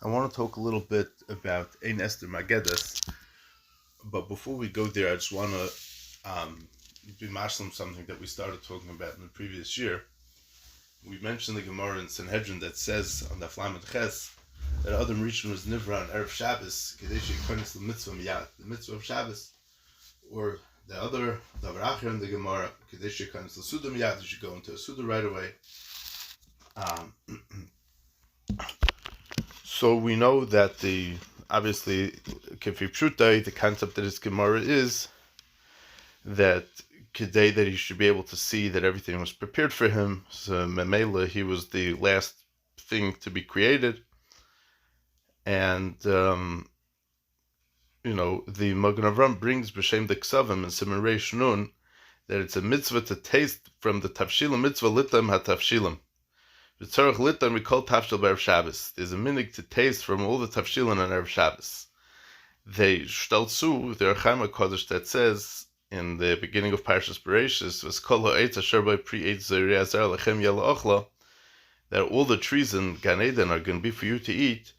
I want to talk a little bit about Aster Magedas, but before we go there, I just want to be mashlim something that we started talking about in the previous year. We mentioned the Gemara in Sanhedrin that says on the Flamet Ches that Adam Rishon was Nivra on Erev Shabbos, Kadeshi Konis the Mitzvah Miyad, the Mitzvah of Shabbos, or the other Davar in the Gemara, Kadeshi Konis the Suda Miyad, you should go into a Suda right away. So we know that obviously Kefi Pshutai, the concept that his Gemara is that Kedei, that he should be able to see that everything was prepared for him. So Memela, he was the last thing to be created. And the Magen Avram brings B'Shem the Ksavim and Siman Reish Nun that it's a mitzvah to taste from the Tavshilim mitzvah litam ha-Tavshilim. V'tzarech litam we call Tavshil b'Erev Shabbos. There's a minig to taste from all the Tavshilim on Erev Shabbos. They shtaltzu, the Archaim HaKodesh that says in the beginning of Parshas Bereishis, V'skol ha'etz asher by pri-eitz zerei azar lechem yela ochla, that all the trees in Gan Eden are going to be for you to eat.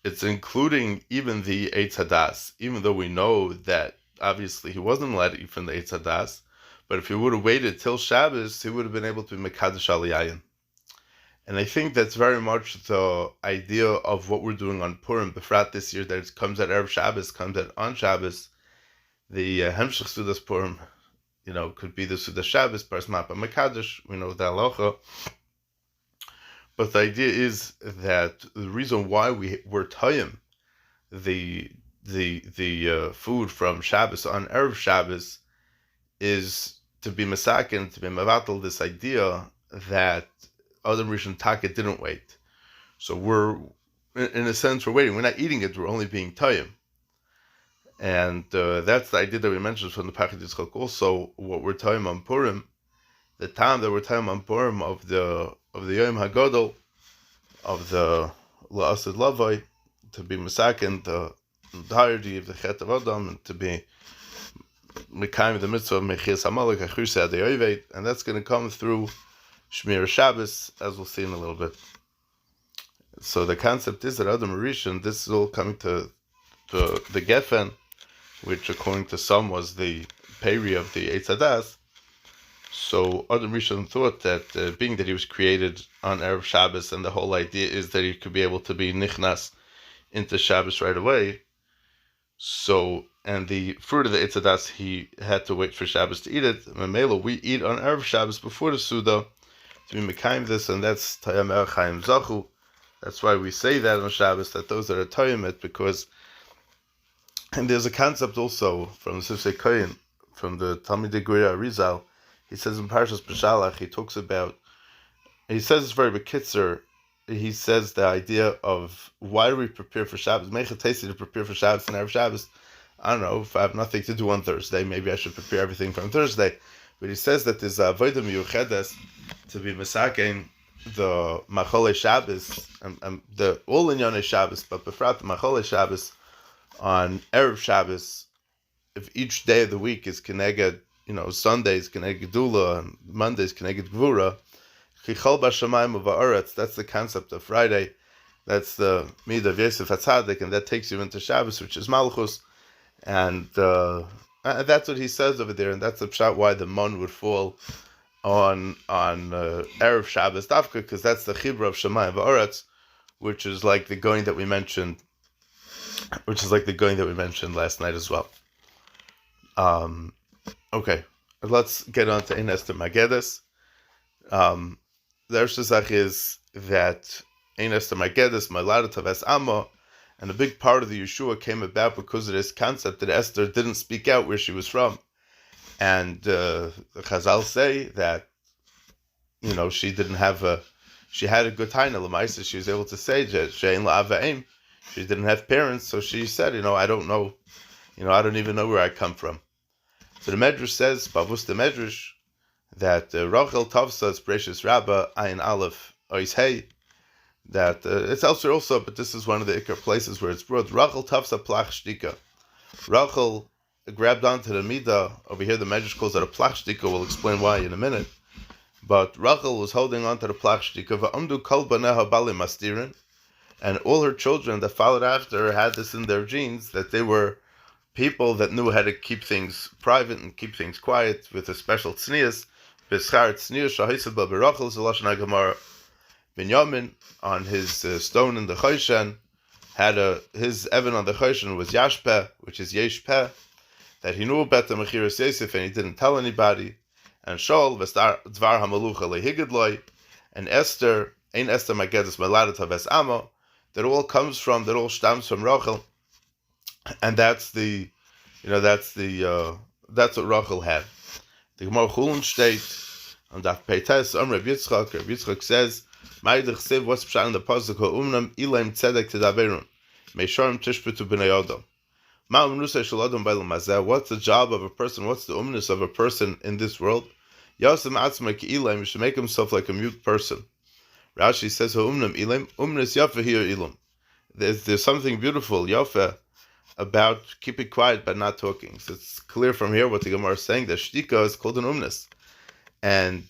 It's including even the Eitz Hadas, even though we know that obviously he wasn't allowed to eat from the Eitz Hadas, but if he would have waited till Shabbos, he would have been able to be Mekadosh Aliyayin. And I think that's very much the idea of what we're doing on Purim, Befrat this year, that it comes at Erev Shabbos, comes at on Shabbos. The Hemshech Sudas Purim, could be the Sudas Shabbos, Paras Mapa Mekadosh, we know the halacha. But the idea is that the reason why we're tayim the food from Shabbos on Erev Shabbos is to be masakin, to be mavatal, this idea that Adam Rishon Taka didn't wait. So we're, in a sense, we're waiting. We're not eating it, we're only being tayim. And that's the idea that we mentioned from the Pachid Yitzchak also, what we're tayim on Purim, the time that we're tayim on Purim of the Yom HaGadol, of the La'asid Lavai, to be masakin, the entirety of the Chet of Adam, and to be Mekayim the mitzvah of Mechias HaMalek, Achursa Adeyovet, and that's going to come through Shmir Shabbos, as we'll see in a little bit. So the concept is that Adam Rishon, this is all coming to the Geffen, which according to some was the peri of the Eitz Hadas. So Adam Rishon thought that being that he was created on Erev Shabbos, and the whole idea is that he could be able to be nichnas into Shabbos right away. So, and the fruit of the Eitz Hadas, he had to wait for Shabbos to eat it. Memela, we eat on Erev Shabbos before the Suda to be mekayim this, and that's Tayam Erchaim Zachu. That's why we say that on Shabbos, that those that are Tayim it, because, and there's a concept also from the Sifsei Koyin, from the Talmidei Guria Arizal. He says in Parshas Beshalach, he says it's very bekitzer. He says the idea of why do we prepare for Shabbos? Mechatesi to prepare for Shabbos and Erev Shabbos. I don't know, if I have nothing to do on Thursday, maybe I should prepare everything from Thursday. But he says that there's a avodah miyuchedes to be mesakein the Machole Shabbos, and the all Inyonei Shabbos, but befrat the Machole Shabbos on Erev Shabbos, if each day of the week is Keneged, Sundays Keneged Gedula, and Mondays Keneged Gvura, Chichol Bashamayim Uva'aretz, that's the concept of Friday, that's the Midah of Yosef HaTzadik, and that takes you into Shabbos, which is Malchus, and that's what he says over there, and that's the pshat why the mon would fall on Erev Shabbos Dafka, because that's the Chibra of Shamayim Va'aretz, which is like the going that we mentioned, last night as well. Okay, let's get on to Aster Magedas. The Erste Sach is that Aster Magedas, Moladat Ves Amma, and a big part of the Yeshua came about because of this concept that Esther didn't speak out where she was from. And the Chazal say that, she had a good time, Lamaisa, she was able to say, She'ein la'ava'im, she didn't have parents, so she said, I don't know, I don't even know where I come from. So the Medrash says, Bavus the Medrash, that Rachel Tavsa is precious Rabbah, Ayin Aleph, Ois Hey, that it's elsewhere also, but this is one of the Iker places where it's brought. Rachel Tavsa Plach Shtika. Rachel grabbed onto the Midah. Over here the Medrash calls it a Plach Shtika. We'll explain why in a minute. But Rachel was holding onto the Plach Shtika. Va'amdu kol baneha balim astirin. And all her children that followed after her had this in their genes, that they were people that knew how to keep things private and keep things quiet with a special tznius. Binyamin on his stone in the Choshen had his Evan on the Choshen was Yashpeh, which is Yeshpeh, that he knew about the Mechiras Yosef and he didn't tell anybody. And Shaul Dvar Hamalucha Lehigidloi, and Esther, Ein Esther Migדת Moladet Ves Amo, that all stems from Rachel, and that's what Rachel had. The Gemara Chulin state on Daf Peites Reb Yitzchak says, Ma'idich Siv, what's pshat in the pasuk Umnam Ilaim Tzedek Tidaberun Meisharim Tishpetu B'nei Adam. What's the job of a person? What's the umnus of a person in this world? Yasem atzma ki'ilam, he should make himself like a mute person. Rashi says, umnam ilam, umnus yafa here ilam. There's something beautiful, yafa, about keeping quiet but not talking. So it's clear from here what the Gemara is saying, that shtika is called an umnus. And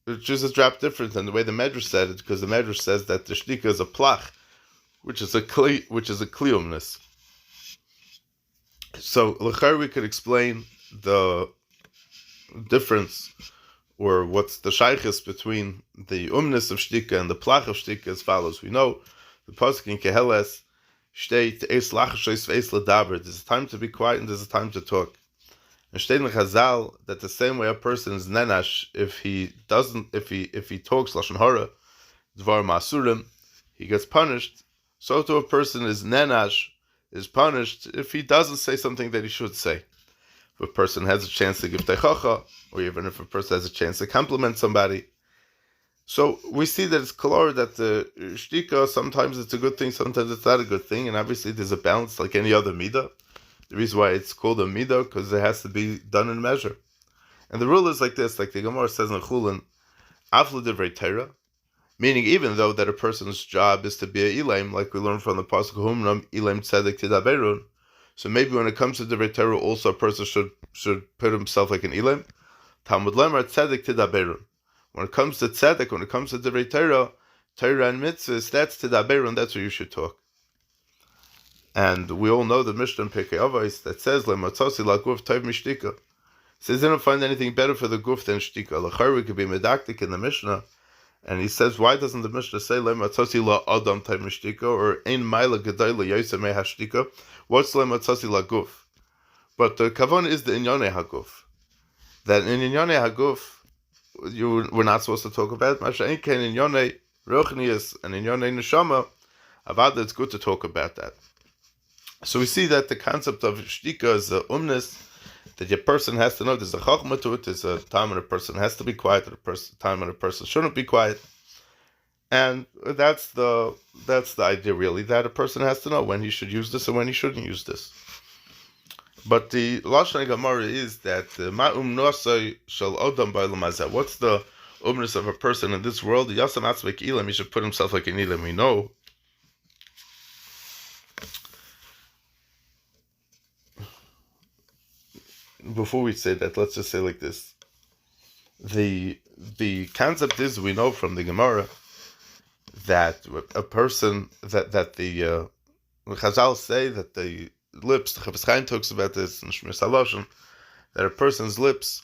it's just a drop different than the way the Medrash said it, because the Medrash says that the shtika is a plach, which is a kli umnus. So, l'char, we could explain the difference, or what's the shaykhis between the umnus of shtika and the plach of shtika as follows. We know the pasuk in Keheles state eis lachashois ve'eis ledaber. There's a time to be quiet and there's a time to talk. And state in Chazal that the same way a person is nenash if he talks lashon hara, dvar ma'asurim, he gets punished. So to a person is nenash, is punished if he doesn't say something that he should say. If a person has a chance to give teichacha, or even if a person has a chance to compliment somebody. So we see that it's clear that the shtika, sometimes it's a good thing, sometimes it's not a good thing, and obviously there's a balance like any other midah. The reason why it's called a midah, because it has to be done in measure. And the rule is like this, like the Gemara says in Chulin, Aflu divrei Torah, meaning even though that a person's job is to be a ilaim, like we learned from the pasuk Humram ilaim tzedek tidaberun. So maybe when it comes to divrei Torah, also a person should put himself like an ilaim. Talmud lemar tzedek tidaberun. When it comes to tzedek, when it comes to divrei Torah and mitzvahs, that's tidaberun. That's where you should talk. And we all know the Mishnah in Pirkei Avos that says lematzosi laguf tov mishtika. Says they don't find anything better for the guf than shtika. Lachar, we could be medaktik in the Mishnah. And he says, why doesn't the Mishnah say lematzosi la adam type mishtika or ein maila gedai la yosem me hashtika? What's lematzosi la guf? But the kavan is the inyane haguf. That in inyane haguf, we're not supposed to talk about. Masha ein ken inyane rochnius and inyane neshama. Avada, it's good to talk about that. So we see that the concept of shtika is a umnus, that your person has to know there's a chachma to it, there's a time when a person has to be quiet, there's a time when a person shouldn't be quiet. And that's the idea really, that a person has to know when he should use this and when he shouldn't use this. But the Lashon Gemara is that ma'um nosai shel odam ba'olam hazeh. What's the umnus of a person in this world? Yasam atzvek ilam, he should put himself like an ilam. We know before we say that, let's just say like this. The concept is, we know from the Gemara that a person, that the Chazal say that the lips, the Chavis Chaim talks about this in Shmir Saloshim, that a person's lips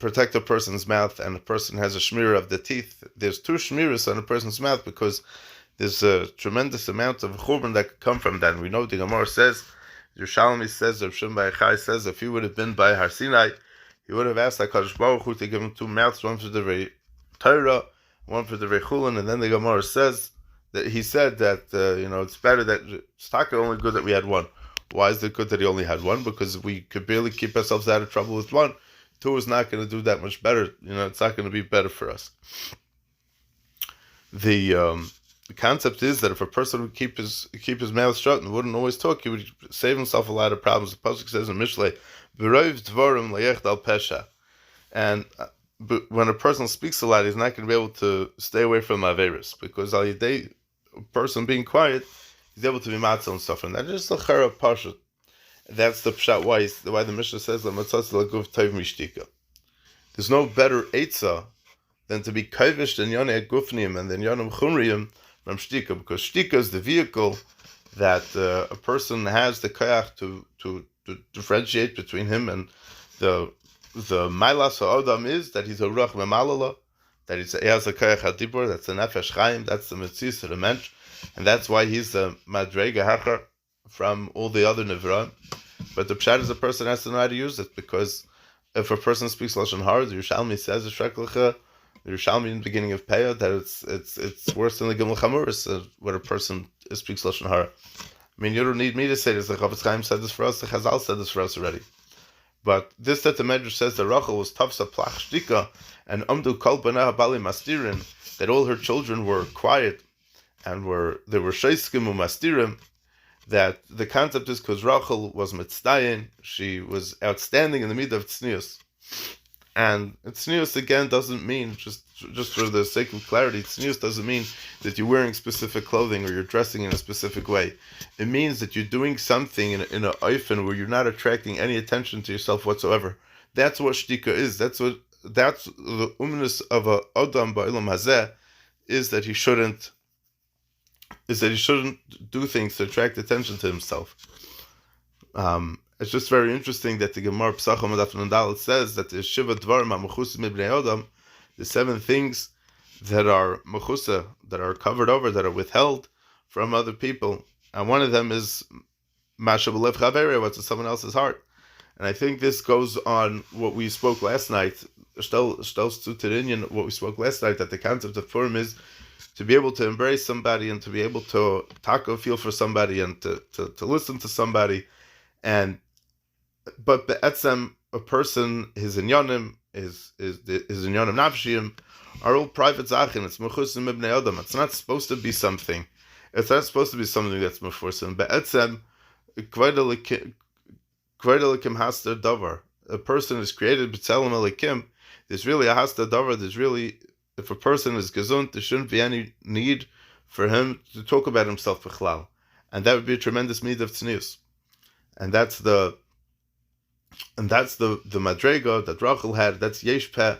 protect a person's mouth, and a person has a shmir of the teeth. There's two shmiras on a person's mouth because there's a tremendous amount of churban that could come from that. And we know the Gemara says, Yerushalmi says, Rav Shimon Bar Yochai says, if he would have been by Har Sinai, he would have asked HaKadosh Baruch Hu to give him two mouths, one for the Torah, one for the Chulin. And then the Gemara says that he said that it's better that it's not only good that we had one. Why is it good that he only had one? Because we could barely keep ourselves out of trouble with one. Two is not going to do that much better. It's not going to be better for us. The concept is that if a person would keep his mouth shut and wouldn't always talk, he would save himself a lot of problems. The pasuk says in Mishlei, "B'roiv dvarim layech dal pesha," and when a person speaks a lot, he's not going to be able to stay away from averis, because al yidei, a person being quiet, he's able to be matzah and stuff, and that's just a chara pashut. That's the pshat why the Mishnah says "Lamatzas laguf tov mishtika." There's no better eitzah than to be kaivish than yonei gufnim and then yonim chumriyim from shtika, because shtika is the vehicle that a person has the koyach to differentiate between him and the mailas ha'odam is that he's a ruach memalala, that he has a koyach hadibur, that's the nefesh chaim, that's the mitzvah of the mensch, and that's why he's the madrega hacher from all the other nivra. But the pshat is a person has to know how to use it, because if a person speaks lashon hara, the Yerushalmi says the Yerushalmi in the beginning of Peah that it's worse than the Gimel Chamuris when a person speaks lashon hara. I mean, you don't need me to say this. The Chafetz Chaim said this for us. The Chazal said this for us already. But this that the Medrash says that Rachel was tafsa plach shtika and amdu kol banah bali mastirim, that all her children were quiet and they were sheiskim umastirim. That the concept is because Rachel was mitzdayin, she was outstanding in the midah of tznius. And tznius again doesn't mean, just for the sake of clarity, tznius doesn't mean that you're wearing specific clothing or you're dressing in a specific way. It means that you're doing something in a oifen where you're not attracting any attention to yourself whatsoever. That's what shtika is. That's the umnus of a adam ba'ilam hazeh, is that he shouldn't do things to attract attention to himself. It's just very interesting that the Gemara Psachim Adaf Nandal says that the Shiva Dvarim HaMechusa Mibnei Adam, the 7 things that are mechusa, that are covered over, that are withheld from other people, and one of them is Masha B'Lev Chaveri, what's in someone else's heart. And I think this goes on what we spoke last night, what we spoke last night, that the concept of Purim is to be able to embrace somebody and to be able to feel for somebody and to listen to somebody. But be'etzem, a person, his inyanim, his inyanim nafshiyim, are all private zachin. It's mechusim ibnei adam. It's not supposed to be something. It's not supposed to be something that's meforsim. Be'etzem, kvayda lekim haster davar. A person is created b'tzelem elikim. There's really a haster davar. There's really, if a person is gesund, there shouldn't be any need for him to talk about himself b'chlal, and that would be a tremendous need of tznius. And that's the madrega that Rachel had. That's yesh peh,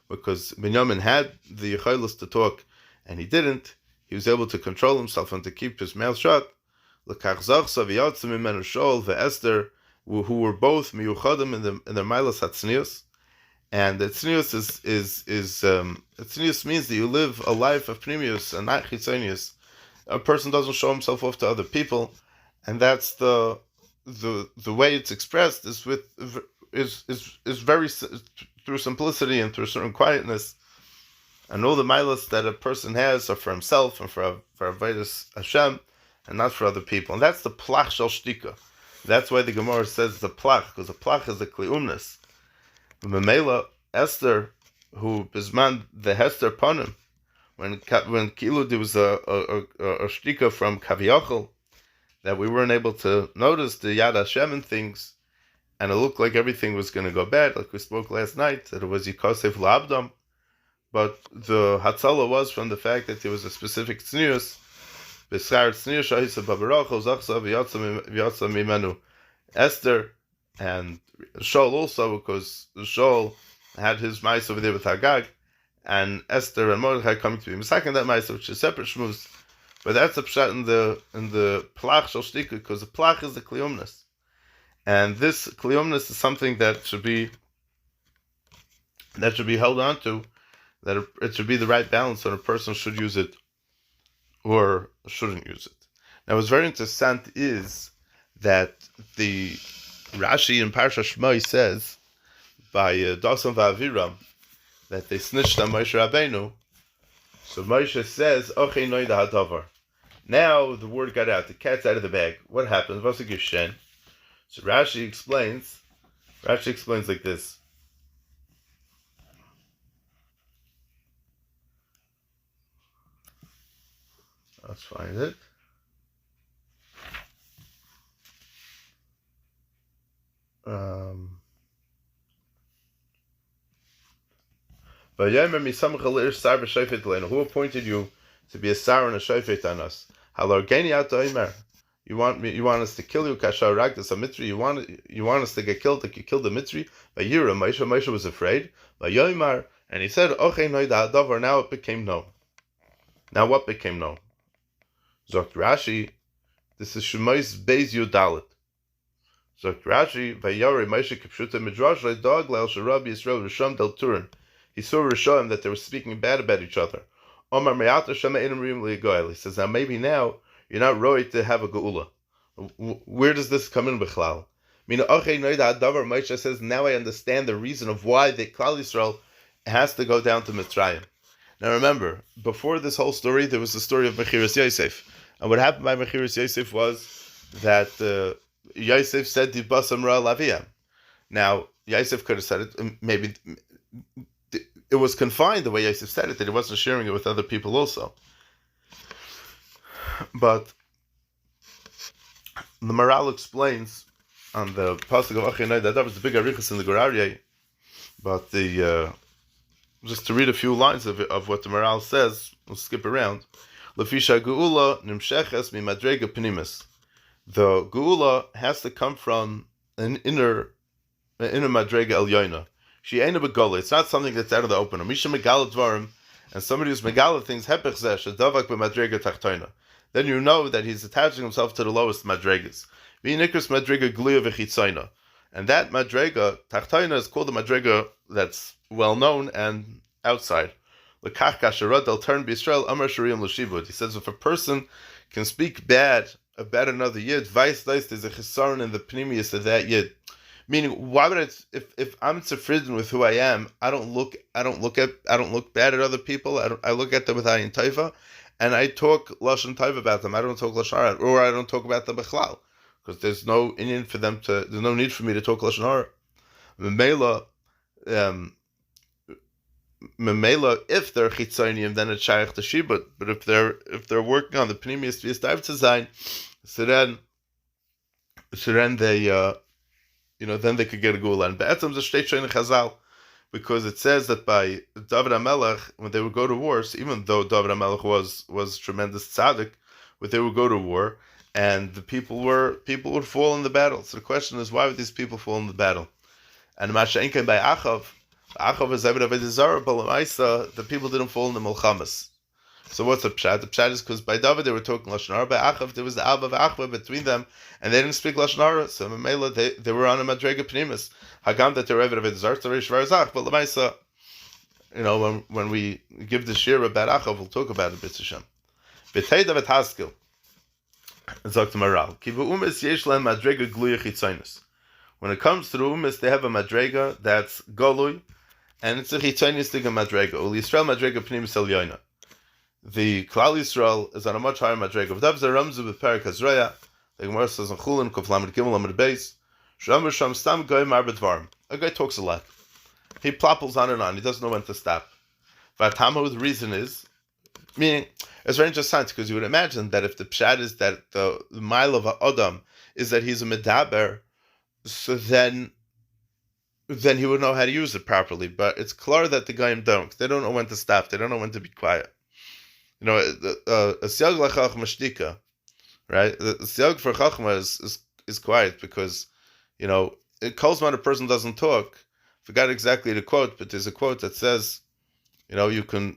because Binyamin had the yichaylos to talk, and he didn't. He was able to control himself and to keep his mouth shut. L'kach zachsa v'yatzim imenu Shaul ve'Esther, who were both miyuchadim in their milas hatznius. And the tznius tznius means that you live a life of pnimius and not chitzonius. A person doesn't show himself off to other people, and that's the way it's expressed is very through simplicity and through certain quietness, and all the milas that a person has are for himself and for avodas Hashem, and not for other people. And that's the plach shel shtika. That's why the Gemara says the plach, because the plach is the kliumnus. Memela Esther, who bisman the Hester panim, when Kilu there was a shtika from Kaviyachol, that we weren't able to notice the Yad Hashem and things, and it looked like everything was going to go bad, like we spoke last night, that it was Yikosef La'abdam, but the Hatzalah was from the fact that there was a specific tznius, B'schar tznius shahisa b'barachol zachsa v'yatsa mimenu Esther, and Shaul also, because Shaul had his mice over there with Hagag, and Esther and Mordechai coming to be misaken that mice, which is separate shmuz. But that's a pshat in the plach shel shtika, because the plach is the kliumnus, and this kliumnus is something that should be held on to, that it should be the right balance, and a person should use it or shouldn't use it. Now, what's very interesting is that the Rashi in Parsha Shmoi says by Dasan v'Aviram that they snitched on Moshe Rabbeinu. So Moshe says, "Ochei noida hadavar." Now the word got out. The cat's out of the bag. What happens? What's a gishen? So Rashi explains like this. Let's find it. Who appointed you to be a sar and a shofet on us? You want us to kill you? You want us to get killed like you killed the Mitzri? Moshe was afraid. And he said, now it became no. Now what became no? Zogt Rashi, this is Shemais Beis Yudalit. Zogt Rashi, Vayore Moshe Kipshuta Midrash Dog Lel Sharabi Yisrael Rishon Del Turin. He saw Rishon that they were speaking bad about each other. Omar Me'ata Shema Edom Rim Li'Goyel. He says, now maybe now you're not right to have a geula. Where does this come in, Bechlal? Moshe says, now I understand the reason of why the Klal Yisrael has to go down to Mitzrayim. Now remember, before this whole story, there was the story of Mechiras Yosef. And what happened by Mechiras Yosef was that Yosef said, Dibasam Ra Laviyam. Now, Yosef could have said it, maybe it was confined the way Yosef said it, that he wasn't sharing it with other people also. But the Maral explains on the pasuk of Achinai that was the big arichas in the Goraryeh, but just to read a few lines of what the Maral says, we'll skip around. Lefisha geula nimsheches mi madrega pnimis. The geula has to come from an inner madrega elyoina. She ain't a begala. It's not something that's out of the open. Misha megala dvarim, and somebody who's megala things hepech zeh shadavak b'madrega tachtoina. Then you know that he's attaching himself to the lowest madregas. V'nikras madrega gluya v'chitzaina, and that madrega tachtoina is called the madrega that's well known and outside. L'kach kasherad al turn b'Yisrael amar shariim l'shibud. He says if a person can speak bad about another yid, vice versa, there's a chesaron in the pnimius of that yid. Meaning, why would if I'm tzufridin with who I am, I don't look bad at other people. I look at them with ayin taiva, and I talk lashon taiva about them. I don't talk lashon hara, or I don't talk about them bechlal, because there's no need for me to talk lashon hara. Memela, if they're chitzonium, then it's shaykh to shibut. But if they're working on the pnimius to be established design, so then they. Then they could get a gula. And be'etzem is a shtei chazal, because it says that by David HaMelech, when they would go to war, so even though David HaMelech was tremendous tzaddik, but they would go to war, and the people would fall in the battle. So the question is, why would these people fall in the battle? And Masha'inken by Achav is David Avodah Zarah, but L'maisa, the people didn't fall in the Milchamas. So what's the pshat? The pshat is because by David they were talking lashon hara. By Achav there was the Abba Achva between them, and they didn't speak lashon hara. So Mamela they were on a madrega pnimis. Hagam that they're Avodah Zarah Torish Varzach. But L'maisa, when we give the shir about Achav, we'll talk about it. B'tzishem. B'tei David Haskell. Zok the Maral. Ki b'umis yesh lehem madrega gluya chitzonus. When it comes to the umis, they have a madrega that's golui, and it's a chitzonus thing madrega. Uli Yisrael madrega pnimis elyoina. The Klal Yisrael is on a much higher madrega. V'dav zaramzu b'perik hazraya. The Gemara says in Chulin Kuf Lamed Gimel Lamed Beis. Sham v'sham stam goy mar b'dvarim. A guy talks a lot. He plopples on and on. He doesn't know when to stop. V'atamu, the reason is, meaning it's very interesting because you would imagine that if the pshat is that the mile of Adam is that he's a medaber, so then he would know how to use it properly. But it's clear that the Goyim don't. They don't know when to stop. They don't know when to be quiet. A siyag l'chachma shtika, right? The siyag for chachma is quiet because, it calls when a person doesn't talk. Forgot exactly the quote, but there's a quote that says, you can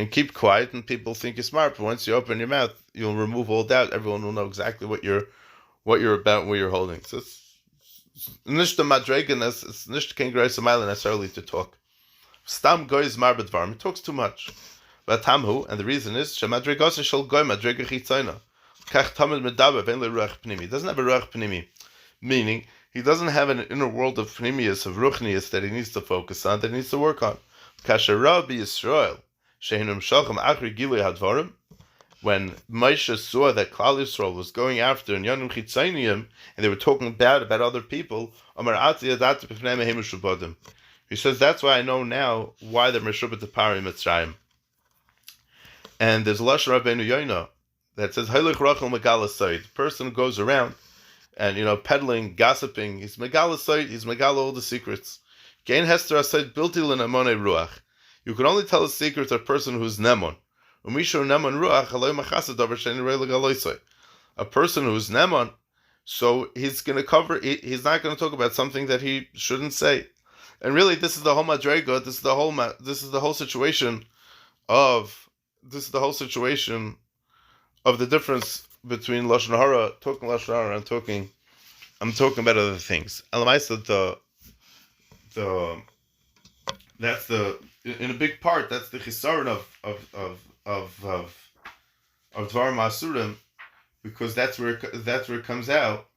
keep quiet and people think you're smart, but once you open your mouth, you'll remove all doubt. Everyone will know exactly what you're about and what you're holding. So it's nicht the madreganas, it's nicht kein greis mile necessarily to talk. Stam goyz mar b'dvarim, he talks too much. But tamhu, and the reason is shemadregas shall goy madrega chitzayna. Kach tamid medaber vein leruach pnimi. He doesn't have a ruach pnimi, meaning he doesn't have an inner world of pnimius, of ruchnius that he needs to focus on, that he needs to work on. Kasher Rabbi Yisrael shehinum shalchem achri gilui hadvarim. When Moshe saw that Klal Yisrael was going after and Yonim Chitzayniim, and they were talking bad about other people, he says, that's why I know now why they're Meshubet to Pari Mitzrayim. And there's a Lashon Rabbeinu Yoina that says, Heilich Rachel Megala Said. The person goes around and, peddling, gossiping. He's Megala Said, he's Megala all the secrets. Gein Hester Asaid Bilti L'Nemone Ruach. You can only tell a secret to a person who's Nemon. A person who's Neman, so he's going to cover. He's not going to talk about something that he shouldn't say. And really, this is the whole madrega. This is the whole situation of the difference between Lashon Hara, talking Lashon Hara, and I'm talking about other things. That's in a big part, that's the chisaron of Dvar Masurim, because that's where it comes out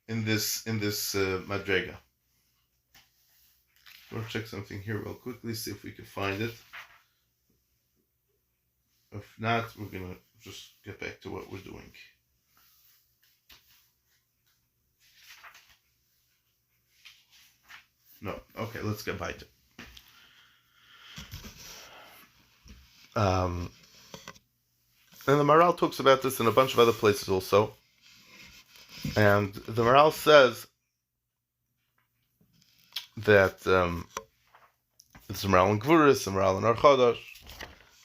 in this madrega. We'll check something here real quickly, see if we can find it. If not, we're gonna just get back to what we're doing. No, okay, let's get back to. And the Maral talks about this in a bunch of other places also. And the Maral says that it's the Maral in Gvuris, the Maral in Archodosh,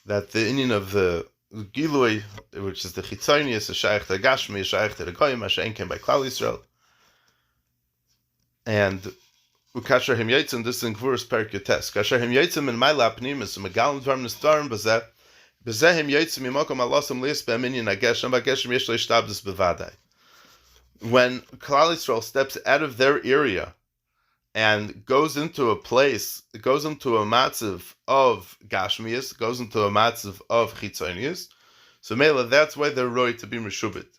that the Indian of the Gilui, which is the Chitzonius, is Shaykh to Gashmi, is Shaykh to the Goyim, Hashem came by Klal Yisrael. And Ukasher him Yitzim, this is in Gvuris Perik Yotes. Kasher him Yitzim in my lapnimis, Megalim Dvarm Nistarim, Bazeh him Yitzim Yimokom Alosam Lias Be'aminyan Ageshem, Ageshem Yesh Leishtabdis Bevadai. When Klal Yisrael steps out of their area and goes into a place, it goes into a matziv of Gashmias, goes into a matziv of Chitzonius, so Mela, that's why they're right to be Meshubit.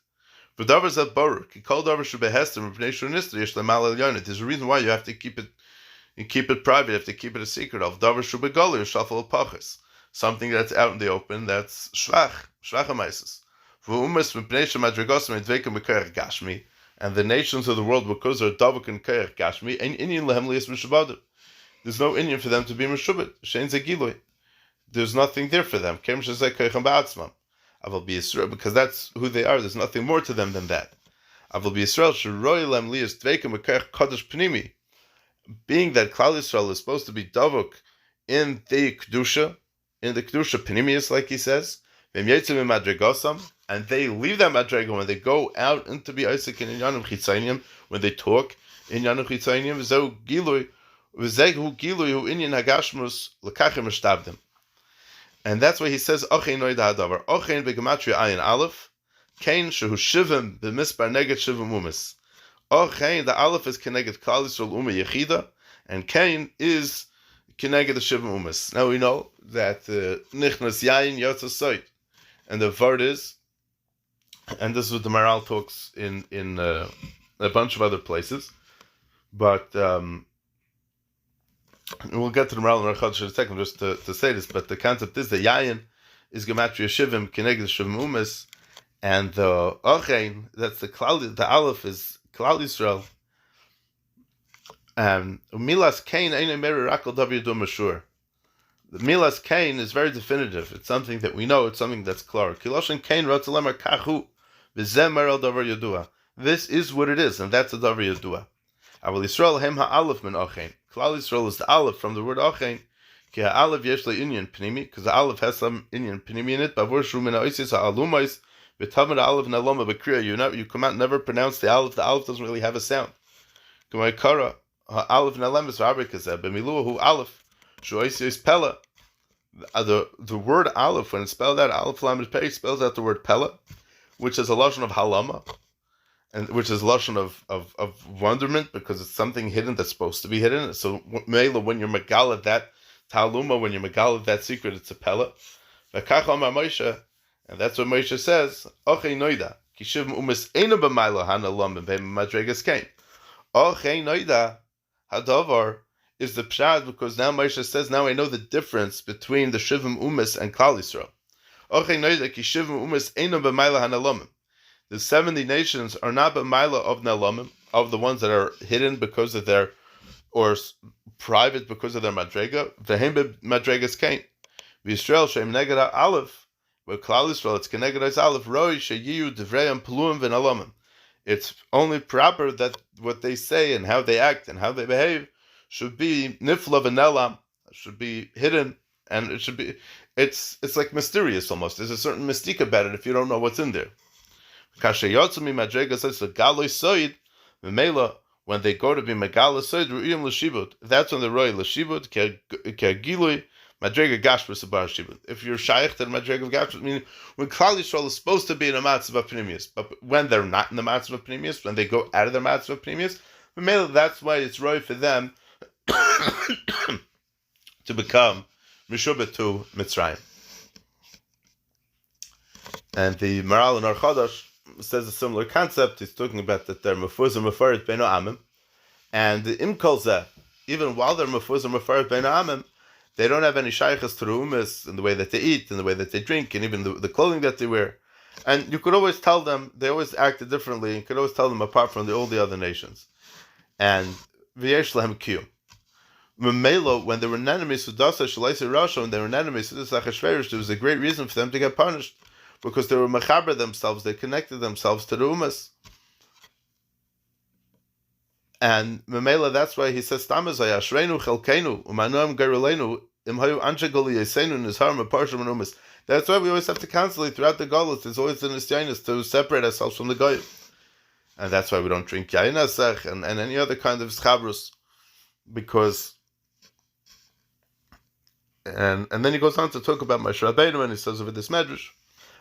But Davar Zat Baruch, he called Davar Shubehestim, B'nei Shunister, Yesh Lemal Elyonet. There's a reason why you have to keep it private, you have to keep it a secret of Davar Shubegoli, Shafal Pachas. Something that's out in the open, that's Shvachamaisis. And the nations of the world, because they're Davuk and Kerech Gashmi, and Indian Lehem Lias Mishabadu. There's no Indian for them to be Meshubit. Shein Zegiloi. There's nothing there for them. Kem Shazek Kechem Ba'atzmam. Aval be Yisrael, because that's who they are. There's nothing more to them than that. Aval be Yisrael Shiroi Lehem Lias Dveikem Kerech Kodesh Pnimi. Being that Klal Yisrael is supposed to be Davuk in the Kedusha Pnimius, like he says, V'im Yitzim Madregosam, and they leave that madrega when they go out into be Isaac in Inyanim Chitzayim, when they talk in Inyanim Chitzayim, V'zehu Gilui Hu Inyan Hagashmus L'kachim Eshtabdim. And that's why he says, Ochein Noida Hadavar, Ochein Begematria Ayin Aleph, Kain Shehu Shivim B'mispar Neged Shivim Umis. Ochein, the Aleph is Keneged Klal Yisrael Uma Yechida, and Kain is Keneged the Shivim Umis. Now we know that Nichnas Yayin Yotza Soit, and the word is, and this is what the Maral talks in a bunch of other places, but we'll get to the Maral in a second just to say this, but the concept is that Yayin is Gematria Shivim, Keneged Shivim Umis, and the Ochein, that's the Aleph is Klal Yisrael, and Milas Kain Ein Emer Rakal Dav Yudum Mashur. The Milas Kain is very definitive. It's something that we know. It's something that's clear. Kiloshin Kain Ratzalemar Kachu V'zem Meral Davar Yodua. This is what it is, and that's the Davar Yodua. Aval Yisrael Hem HaAleph Min Ochein. Klal Yisrael is the Aleph from the word Ochein. Ki HaAleph Yesh Le Inyan Pnimi, because the Aleph has some Inyan Pnimi in it. Bavur Shru Min HaOisis HaAlumais V'tamid HaAleph Naloma B'kriya. You cannot never pronounce the Aleph. The Aleph doesn't really have a sound. K'may Kara HaAleph Nalemes V'Arbe Kazeh B'miluah Hu Aleph. The word Aleph, when it's spelled out, Aleph Lamed Pei spells out the word Pella, which is a lashon of halama, and which is a lashon of wonderment, because it's something hidden that's supposed to be hidden. So Mela, when you're Megala that Taluma, when you're Megala that secret, it's a Pella. And that's what Moshe says. Ochei noida kishiv umis ena b'mayla hanalam b'madregas kain. Ochei noida hadavar is the pshad, because now Moshe says, now I know the difference between the Shivim Umis and Klal Yisrael. The 70 nations are not b'mayla of Nalamim, of the ones that are hidden because of their, or private because of their madrega. V'hem b'madregas kain. V'Yisrael she'im neged ha'alef, but Klal Yisrael, it's keneged ha'alef, roi she'yiyu divreyam pluim v'nalamim. It's only proper that what they say and how they act and how they behave should be nifla v'nelam, should be hidden, and it should be, it's like mysterious almost. There's a certain mystique about it if you don't know what's in there. When they go to be megala soid ru'iyim l'shibut, that's when they're roy l'shibut ke'agilui Madrega Gashbus Bar Shibud. If you're shaykh to the Madrega of Gashbus, meaning when Klal Yisrael is supposed to be in a matzav of Pnimius, but when they're not in the matzav of Pnimius, when they go out of their matzav of Pnimius, that's why it's right for them to become Mishubah to Mitzrayim. And the Maral in Ar-Chodosh says a similar concept. He's talking about that they're Mefuz and Mefarit Beino Amim, and the Imkolzeh, even while they're Mefuz and Mefarit Beino Amim, they don't have any shaykhs to the umas in the way that they eat, in the way that they drink, and even the clothing that they wear. And you could always tell them, they always acted differently, and you could always tell them apart from all the other nations. And V'yesh Lahem Kiyum. Memelo, when they were enemies to Dasa, Shalaisi Rasha, when they were enemies to this Achashverosh, there was a great reason for them to get punished, because they were mechaber themselves, they connected themselves to the umas. And Memela, that's why he says, Tamazay, Ashreinu Chelkeinu, Umanoam Garilenu, Imhayu Anchagoli Yesenu, Nizharma Parsham and Umas. That's why we always have to constantly, throughout the Golos, there's always the Nisyanis to separate ourselves from the Goyim. And that's why we don't drink Yain Asech and any other kind of Schabrus, because and then he goes on to talk about Moshe Rabbeinu, and he says over this medrash,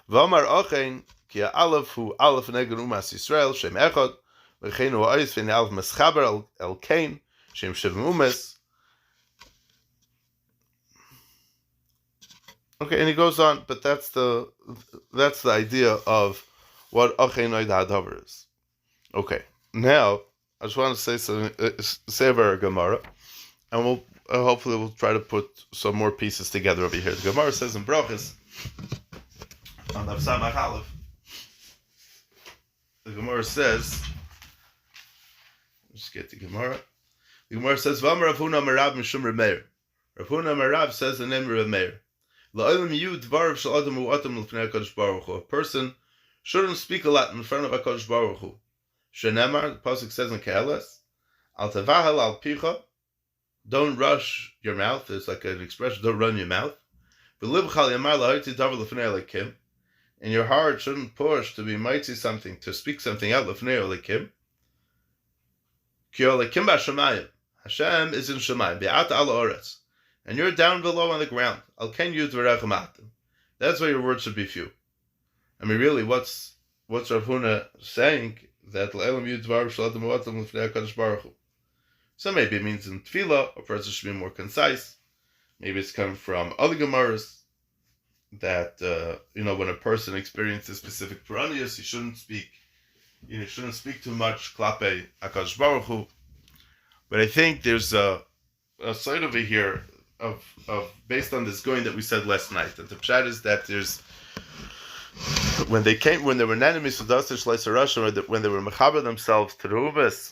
V'amar Ochein, Ki Aleph Hu Aleph Neged Umas Yisrael, Shem Echad, V'cheinu Ha'ois V'nei Aleph Meschaber El Kain, Shem Shevim Umas. Okay, and he goes on, but that's the idea of what Ochein Oid HaDavar is. Okay, now I just want to say something, say about our Gemara, and we'll hopefully we'll try to put some more pieces together over here. The Gemara says in Brachos on the Samach Aleph, the Gemara says, let's get the Gemara. The Gemara says, "V'amar Rav Huna Marav Mishum Remeir." Rav Huna Marav says the name of Remeir. La'olam Yud Dvarav Shel Adam U'atam L'Pnei HaKadosh Baruch Hu. A person shouldn't speak a lot in front of HaKadosh Baruch Hu. Shenemar, the pasuk says in Keheles, Al Tavahal Al Picha. Don't rush your mouth. It's like an expression. Don't run your mouth. In your heart shouldn't push to be mighty something, to speak something out. Hashem is in Shemayim. And you're down below on the ground. That's why your words should be few. I mean, really, what's Rav Huna saying? That so maybe it means in tefillah, a person should be more concise. Maybe it's come from other gemaras that when a person experiences specific piranhas, he shouldn't speak too much klape HaKadosh Baruch Hu. But I think there's a side over here of based on this going that we said last night. That the pshat is that there's when they were enemies to Dasish Leisarasha, when they were mechaber themselves to the Uvas,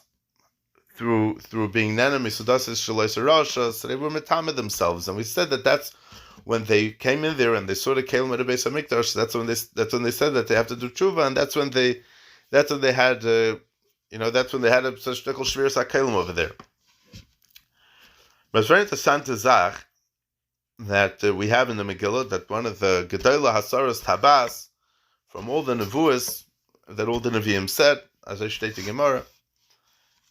through being enemies to Dasish Leisarasha, so they were metame themselves. And we said that that's when they came in there and they saw the Kelim at the Beis Hamikdash. That's when they said that they have to do tshuva, and that's when they had a such shtickle shviras hakelim over there. But it's very interesting to zach that we have in the Megillah that one of the Gedolah Hasaras Tabas from all the Nevuas that all the Nevi'im said, as I state in Gemara.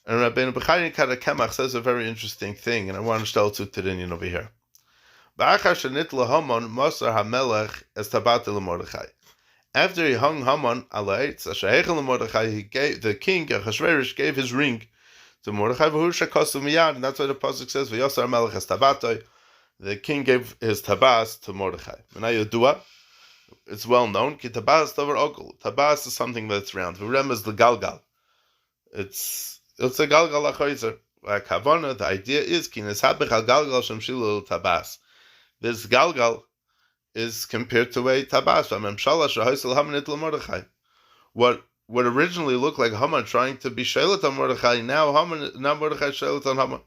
And Rabbeinu B'chai Kadakemach says a very interesting thing, and I want to tell to Tidinian over here. After he hung Haman ala eitz, the king Achashverosh gave his ring to Mordechai, and that's why the pasuk says, "V'yosar melech es tabatoi." The king gave his tabas to Mordechai. It's well known. Ki tabas davar ogel. Tabas is something that's round. V'rem is the galgal. It's a galgal achoizer. Like Havana, the idea is ki neshabich al galgal shem shilul tabas. This galgal is compared to a tabas. What originally looked like Haman trying to be shaylat on Mordechai, now Mordechai shaylat on Haman.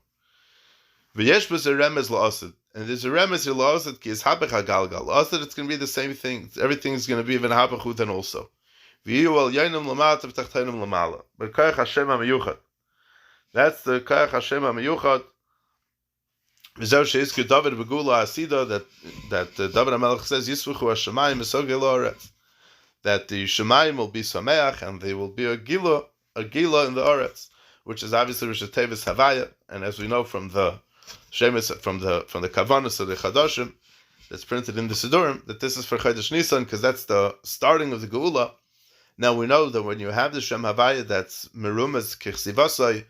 V'yesh b'z a remez la'asid. And there's a remez la'asid ki is habech ha-galgal. La'asid, it's going to be the same thing. Everything is going to be even habechu then also. V'yiyu al yainam l'mata v'tachtainim l'mala. But kayach Hashem ha-meyuchad. That's the kayach Hashem ha-meyuchad. V'zeu she'izku David b'gula asida, that David HaMelech says, Yisvuchu ha-shemayim esogel ha'aretz. That the shemayim will be sameach, and they will be a gila in the aretz, which is obviously Rosh Tevis Havaya, and as we know from the Shemis, from the Kavanas of the Chadashim, that's printed in the Sidurim, that this is for Chodesh Nisan, because that's the starting of the Geula. Now we know that when you have the Shem Havaya that's Merumas Kichsivasai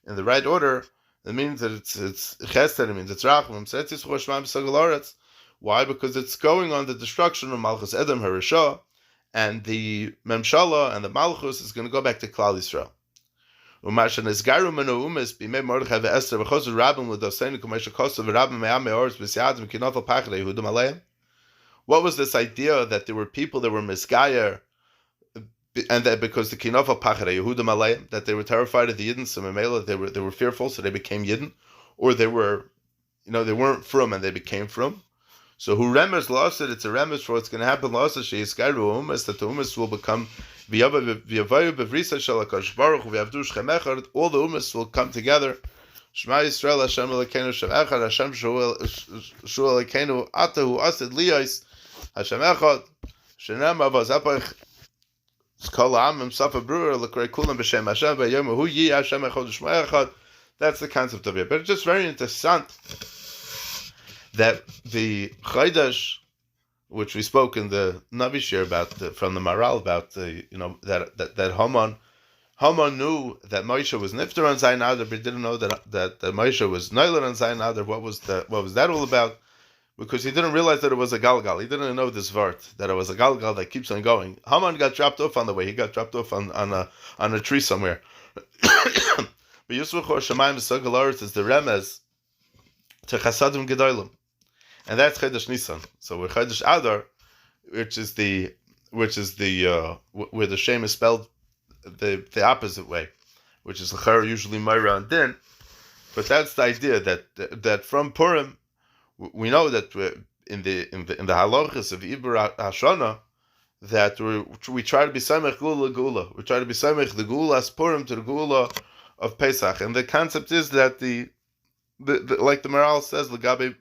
in the right order, it means that it's Chesed, it means it's Rachmim, Setzis Choshmam Sagalaretz. Why? Because it's going on the destruction of Malchus Edom Harisha, and the Memshala and the Malchus is going to go back to Klal Yisrael. What was this idea that there were people that were misgayer, and that because the Kinofal Pachare Yehudim Aleim, that they were terrified of the Yidden, so they were fearful, so they became Yidden, or they were, they weren't from and they became from. So who remes lost it, it's a remes for what's going to happen. Lost it, she is that the umas will become all the umas will come together. Shema Yisrael Hashem Elokeinu Hashem Echad Hashem Shu Elokeinu Atahu Asid Liyos Hashem Echad Shenem Avaz Apach Skol Amim Safa Brewer Lekrei Kulam B'Shem Hashem V'Yom Hu Yi Hashem Echad Shema Echad. That's the concept of it. But it's just very interesting that the Chodesh, which we spoke in the Navi Shir about from the Maral about that Haman knew that Moshe was nifter on Zayin Adar, but didn't know that Moshe was noiler on Zayin Adar. What was that all about? Because he didn't realize that it was a galgal. He didn't know this vart, that it was a galgal that keeps on going. Haman got dropped off on the way. He got dropped off on a tree somewhere. But Yisroch Shemayim V'Sogalaris is the remez to Chasadim Gedolim. And that's Chodesh Nisan. So we're Chodesh Adar, which is the where the shame is spelled the opposite way, which is l'chara usually Moira and Din. But that's the idea that from Purim we know that in the halachas of Ibra Hashana that we try to be samech gula. We try to be samech the Geulas Purim to the Geula of Pesach, and the concept is that the like the Maral says, Lagabe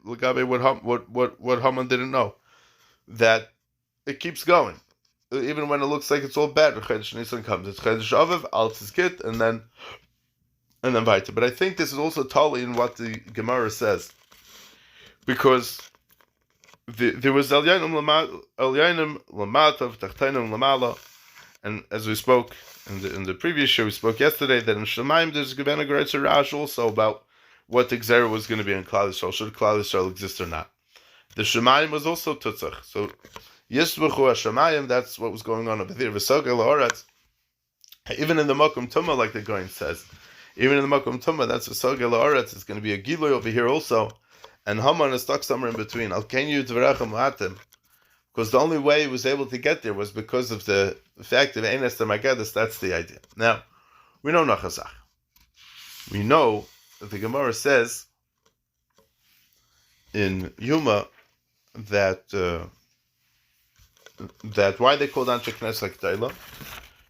what Haman didn't know, that it keeps going, even when it looks like it's all bad. Chodesh Nisan comes, it's Chodesh Aviv, Altis Git, and then Vaita. But I think this is also totally in what the Gemara says, because there was Elyanim Lamatav Tachtainim Lamala, and as we spoke in the previous show, we spoke yesterday that in Shemaim there's Gevena Geretzer Rash also about what the Gzera was going to be in Klal Yisrael. Should Klal Yisrael exist or not? The Shemayim was also Tutzach. So, Yisbuchu HaShemayim, that's what was going on over there. V'sogel ha'oretz. Even in the Mokum Tumah, like the Goin says, even in the Mokum Tumah, that's V'sogel ha'oretz. It's going to be a Giloy over here also. And Haman is stuck somewhere in between. Al-Kenyu Tverachem Ha'atim. Because the only way he was able to get there was because of the fact of Ein Aster Mגדת. That's the idea. Now, we know Nachazach. We know the Gemara says in Yuma that why they called Anshe Knesset G'dayla,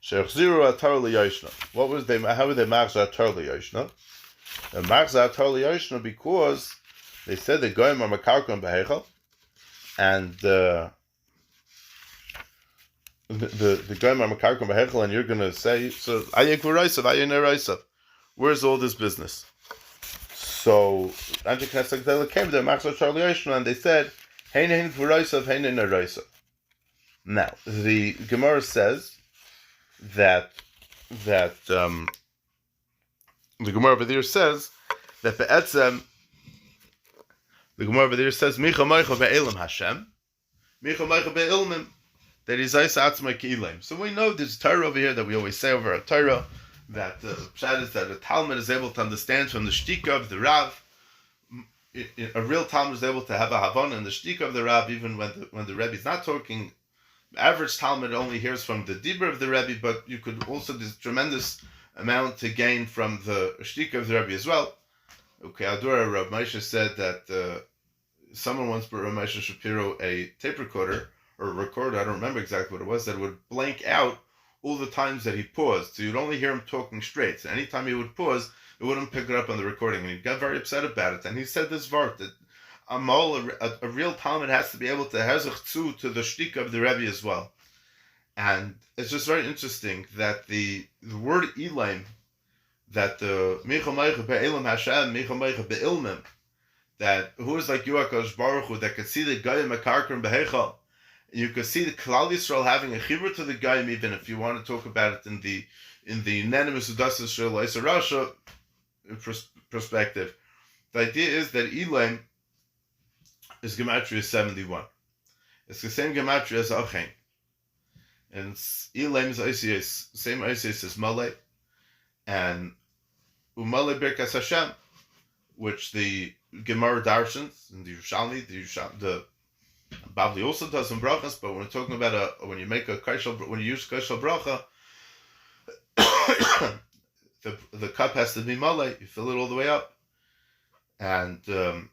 Shechziru Atar L'Yoshna. How were they Machzah Atar L'Yoshna? And Machzah Atar L'Yoshna because they said the Goyim are Makarkon B'Heichel, and the Goyim are Makarkon B'Heichel, and you're going to say, so Ayek V'Raisav, Ayek Neraisav. Where's all this business? So Anshe Knesset G'dayla came there, Machzah Atar L'Yoshna, and they said, Hein V'Raisav, Hein Neraisav. Now, the Gemara says that the Gemara over there says that the Gemara over there says Micha Meicha Be'elim Hashem, Micha Meicha Be'elimim, that is Isa Atzma Ki'ilim. So we know there's Torah over here that we always say over a Torah that the Pshat is that the Talmud is able to understand from the Shtika of the Rav. A real Talmud is able to have a Havana in the Shtika of the Rav, even when the Rebbe is not talking. Average Talmud only hears from the Dibur of the Rebbe, but you could also, there's tremendous amount to gain from the Shtika of the Rebbe as well. Okay, Adora Rav Moshe said that someone once brought Rav Moshe Shapiro a tape recorder, or a recorder, I don't remember exactly what it was, that would blank out all the times that he paused. So you'd only hear him talking straight. So anytime he would pause, it wouldn't pick it up on the recording. And he got very upset about it. And he said this vart, that a real Talmud has to be able to hezach to the shtika of the Rebbe as well. And it's just very interesting that the word Elam, that the Micha Meicha Be'elim Hashem, Micha Meicha Be'ilmim, that who is like you, HaKadosh Baruch Hu, that could see the Goyim Akarkrim Behechal. You could see the Klal Yisrael having a chibur to the Goyim, even if you want to talk about it in the unanimous Udas Yisrael Eisa Rasha perspective. The idea is that Elam is Gematria 71. It's the same Gematria as Achen. And Elam is Isis, same Isis as Malay. And Umalay Birkas Hashem, which the Gemara Darshans and the Yerushalmi, the Bavli also does some brachas, but when we're talking about when you use kaishal bracha, the cup has to be malay. You fill it all the way up, and Naftali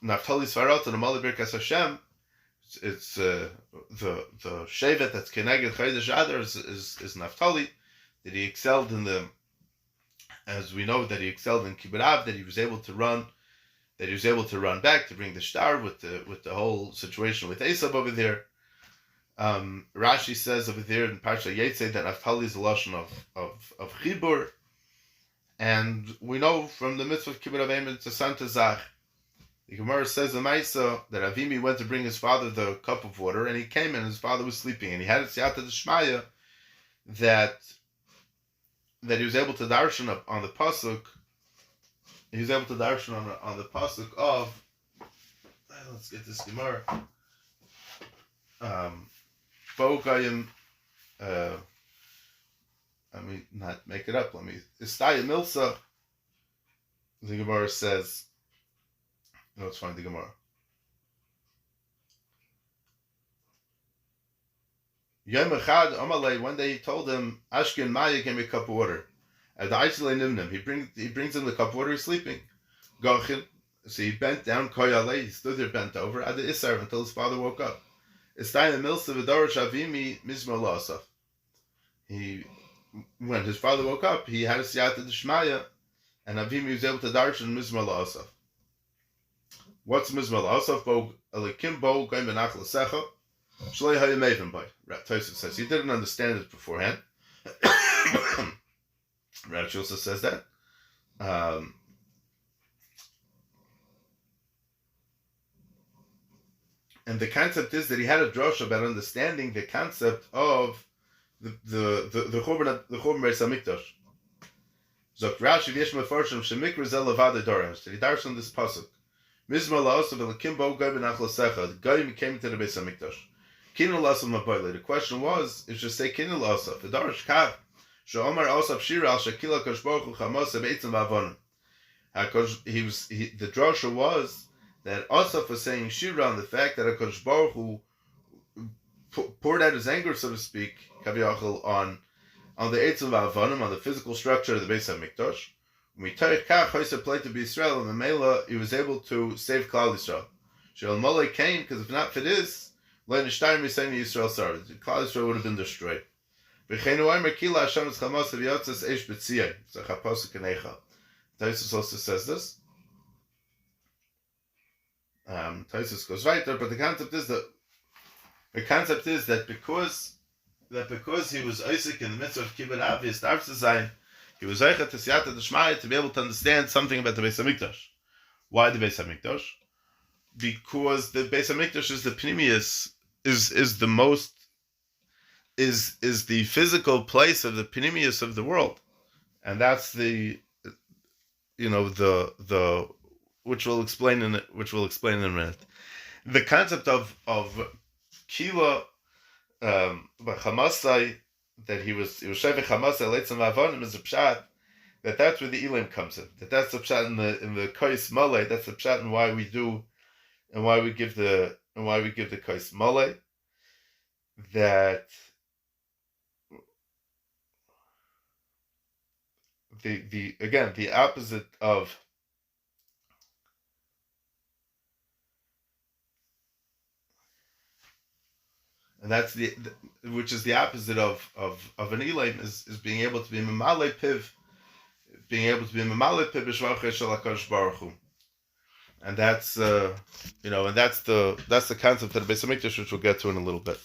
Svarot and the Malay Birkas Hashem. It's the shevet that's keneged Chodesh Adar is Naftali, that he excelled in the, as we know that he excelled in Kibbutz Av, that he was able to run back to bring the star with the whole situation with Esav over there. Rashi says over there in Parsha Yetzei that Naftali is a lashon of chibur, and we know from the mitzvah of Kibbutz Avim it's a Santa Zach. The Gemara says in Maisa that Avimi went to bring his father the cup of water, and he came and his father was sleeping, and he had a siyata d'shmaya that he was able to darshan up on the pasuk. He was able to darshan on the pasuk of. Let's get this Gemara. Bogayim. Let me not make it up. Let me. Istaya Milsa. The Gemara says. No, let's find the Gemara. Yom Echad Amalei. One day he told him, "Ashkin Maya, give me a cup of water." At the Aitzle Nimnim, he brings him the cup of water. He's sleeping. Gochin. So he bent down. Koyalei. He stood there bent over. At the Isar until his father woke up. Istayim Milsa v'Dorosh Avimi Mizmor La'asaf. When his father woke up, he had a siyata d'shmaya, and Avimi was able to darshan Mizmor La'asaf. What's Mizmor La'asaf? Bo Elikim Bo Goim Benach L'Secha Shlei Hayamevim Bay. Tosfos says he didn't understand it beforehand. Rashi also says that. And the concept is that he had a drasha about understanding the concept of the Churban Beis Hamikdash. Zok Rashi v'yesh mefarshim shemikra zel levada dorash. That he darshan on this pasuk. Mizmor La'asaf Elikim Bo Goim Benach L'Secha. The Goyim came into the Beis Hamikdash. Kinu La'asaf Maboyle. The question was, it should say Kinu La'asaf. The Darash Kav. She'omar Asaf Shira al Shekila Kosh Baruch Hu Chamos Beitzim V'Avonim. The drasha was that Asaf was saying Shira on the fact that HaKadosh Baruch Hu poured out his anger, so to speak, Kaviyachal, on the Eitzim V'Avonim, on the physical structure of the Beis HaMikdash. Mitoich Kach Hoysa played to be Israel, and the Mela he was able to save Klal Yisrael. She'al Molei came, because if not for this, Lo Nishtayim Yisayim Yisrael Sar. Klal Yisrael would have been destroyed. Tosfos also says this. Tosfos goes weiter, but the concept is that because he was Isaac in the midst of Kibbutz Av, he starts to say he was Eichet to Siyata D'Shmaya to be able to understand something about the Beis Hamikdash. Why the Beis Hamikdash? Because the Beis Hamikdash is the Pnimius, is the most. Is the physical place of the Pnimius of the world, and that's the which we'll explain in a minute. The concept of Kila Chamasai, that he was Shevei Chamasai Leitzim Avonim, is a pshat that's where the Elam comes in. That's the pshat in the Kois Malay. That's the pshat and why we give the Kois Malay. That the opposite of and that's which is the opposite of an Elam is being able to be Mamale Piv, B'Shvach Shel HaKadosh Baruch Hu. And that's and that's the concept of the Beis Hamikdash, which we'll get to in a little bit.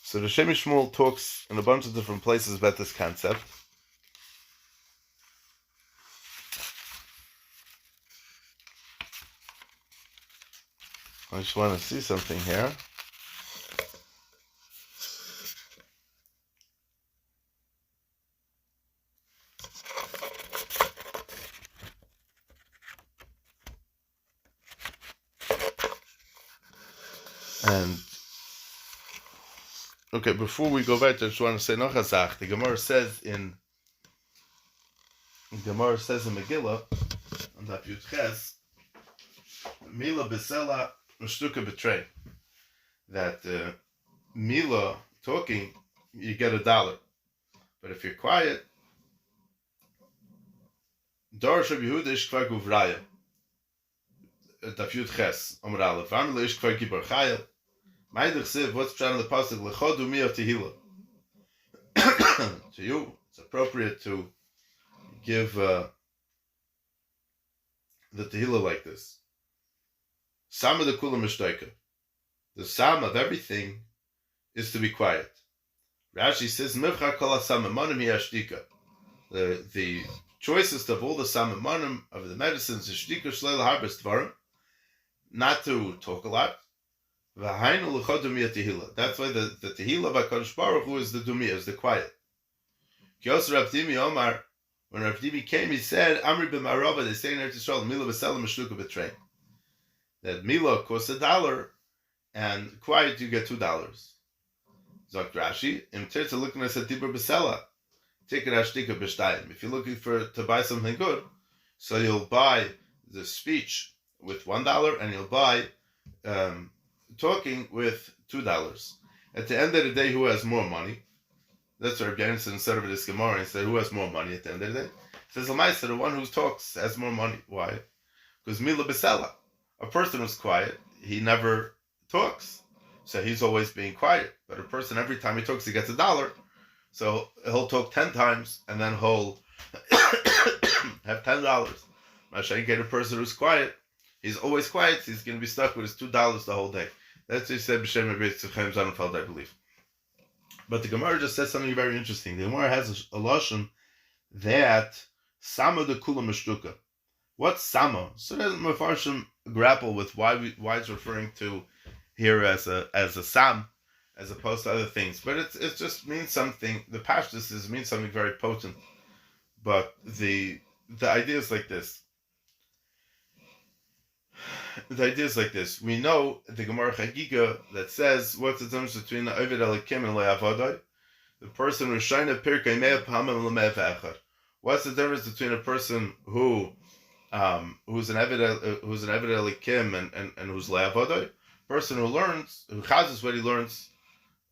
So the Shem Shmuel talks in a bunch of different places about this concept. I just want to see something here. And okay, before we go back, I just want to say Nochazach. The Gemara says in Megillah on Daf Yud Ches, Mila Besela Mishtuka Betray. That Mila talking, you get $1. But if you're quiet, Darash Rabbi Yehuda ish kvar guvraya. Daf Yud Ches Amar Aleph. Amar ish kvar gibor chaya. Ma'idach siv. What's the the pasuk? Lechodu miyah tehila. To you, it's appropriate to give the tehillah like this. Sama de kula mishtaika. The sum of everything is to be quiet. Rashi says, Mivcha kol ha-samamanim hi ashtika. The choicest of all the samamanim of the medicines is shtika shleil harbis dvarim, not to talk a lot. V'hainu l'chod dumiyah tehillah. That's why the tehillah by Kadosh Baruch Hu is the dumiyah, is the quiet. Kios Rav Dimi Omar, when Rav Dimi came, he said, Amri b'marava, they say in Eretz Yisrael, Mila b'selam mishluka b'trein. That Mila costs $1, and quiet you get $2. Zok Rashi, im tirta looking at dibur b'sela, take it ashtika b'shtayim. If you're looking to buy something good, so you'll buy the speech with $1, and you'll buy talking with $2. At the end of the day, who has more money? That's what Rabbi said instead of this Gemara. He said, who has more money at the end of the day? He says, Lamaisa, the one who talks has more money. Why? Because Mila B'Sela, a person who's quiet, he never talks. So he's always being quiet. But a person, every time he talks, he gets $1. So he'll talk 10 times, and then he'll have $10. Mashenke, a person who's quiet, he's always quiet, he's going to be stuck with his $2 the whole day. That's what he said, B'Shem Rabbi Tzichem Zanenfeld, I believe. But the Gemara just says something very interesting. The Gemara has a lashon that Sama de Kula Mishtuka. What's Sama? So that Mefarshim grapple with why it's referring to here as a Sam, as opposed to other things. But it just means something. The Pashtus means something very potent. But the idea is like this. The idea is like this. We know the Gemara Chagiga that says, what's the difference between the Ovid Elikim and Le'avadai? The person who's Shaina Pirkei Me'ah Pamim L'Me'ah V'echad. What's the difference between a person who's an Ovid Elikim and who's Le'avadai? Person who chazes what he learns.